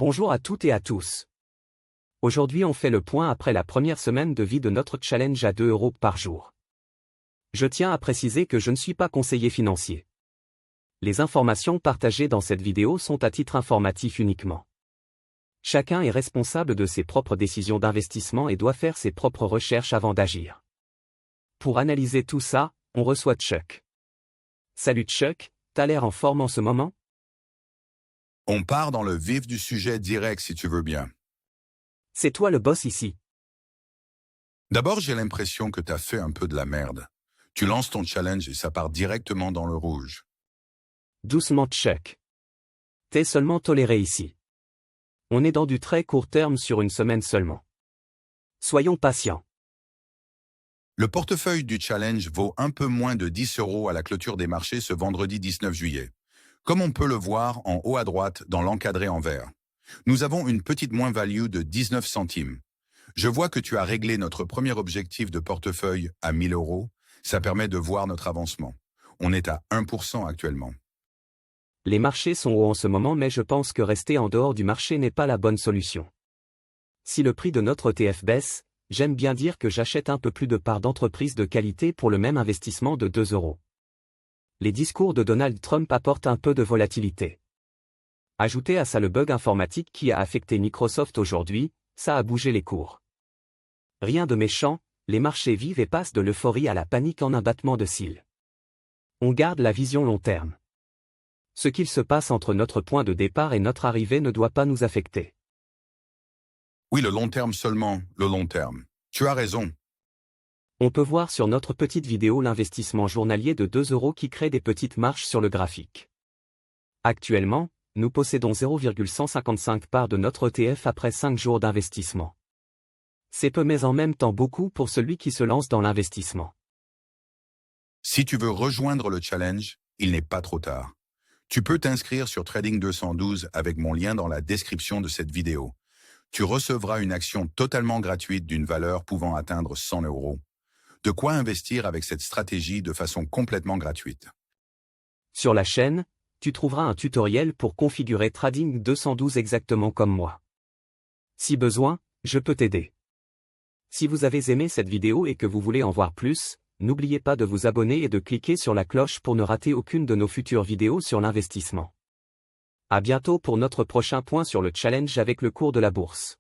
Bonjour à toutes et à tous. Aujourd'hui on fait le point après la première semaine de vie de notre challenge à 2 € par jour. Je tiens à préciser que je ne suis pas conseiller financier. Les informations partagées dans cette vidéo sont à titre informatif uniquement. Chacun est responsable de ses propres décisions d'investissement et doit faire ses propres recherches avant d'agir. Pour analyser tout ça, on reçoit Chuck. Salut Chuck, t'as l'air en forme en ce moment? On part dans le vif du sujet direct si tu veux bien. C'est toi le boss ici. D'abord, j'ai l'impression que t'as fait un peu de la merde. Tu lances ton challenge et ça part directement dans le rouge. Doucement Chuck. T'es seulement toléré ici. On est dans du très court terme sur une semaine seulement. Soyons patients. Le portefeuille du challenge vaut un peu moins de 10 € à la clôture des marchés ce vendredi 19 juillet. Comme on peut le voir en haut à droite dans l'encadré en vert. Nous avons une petite moins-value de 19 centimes. Je vois que tu as réglé notre premier objectif de portefeuille à 1000 €. Ça permet de voir notre avancement. On est à 1% actuellement. Les marchés sont hauts en ce moment mais je pense que rester en dehors du marché n'est pas la bonne solution. Si le prix de notre ETF baisse, j'aime bien dire que j'achète un peu plus de parts d'entreprises de qualité pour le même investissement de 2 €. Les discours de Donald Trump apportent un peu de volatilité. Ajoutez à ça le bug informatique qui a affecté Microsoft aujourd'hui, ça a bougé les cours. Rien de méchant, les marchés vivent et passent de l'euphorie à la panique en un battement de cils. On garde la vision long terme. Ce qu'il se passe entre notre point de départ et notre arrivée ne doit pas nous affecter. Oui, le long terme seulement, le long terme. Tu as raison. On peut voir sur notre petite vidéo l'investissement journalier de 2 € qui crée des petites marches sur le graphique. Actuellement, nous possédons 0,155 parts de notre ETF après 5 jours d'investissement. C'est peu mais en même temps beaucoup pour celui qui se lance dans l'investissement. Si tu veux rejoindre le challenge, il n'est pas trop tard. Tu peux t'inscrire sur Trading 212 avec mon lien dans la description de cette vidéo. Tu recevras une action totalement gratuite d'une valeur pouvant atteindre 100 €. De quoi investir avec cette stratégie de façon complètement gratuite. Sur la chaîne, tu trouveras un tutoriel pour configurer Trading 212 exactement comme moi. Si besoin, je peux t'aider. Si vous avez aimé cette vidéo et que vous voulez en voir plus, n'oubliez pas de vous abonner et de cliquer sur la cloche pour ne rater aucune de nos futures vidéos sur l'investissement. À bientôt pour notre prochain point sur le challenge avec le cours de la bourse.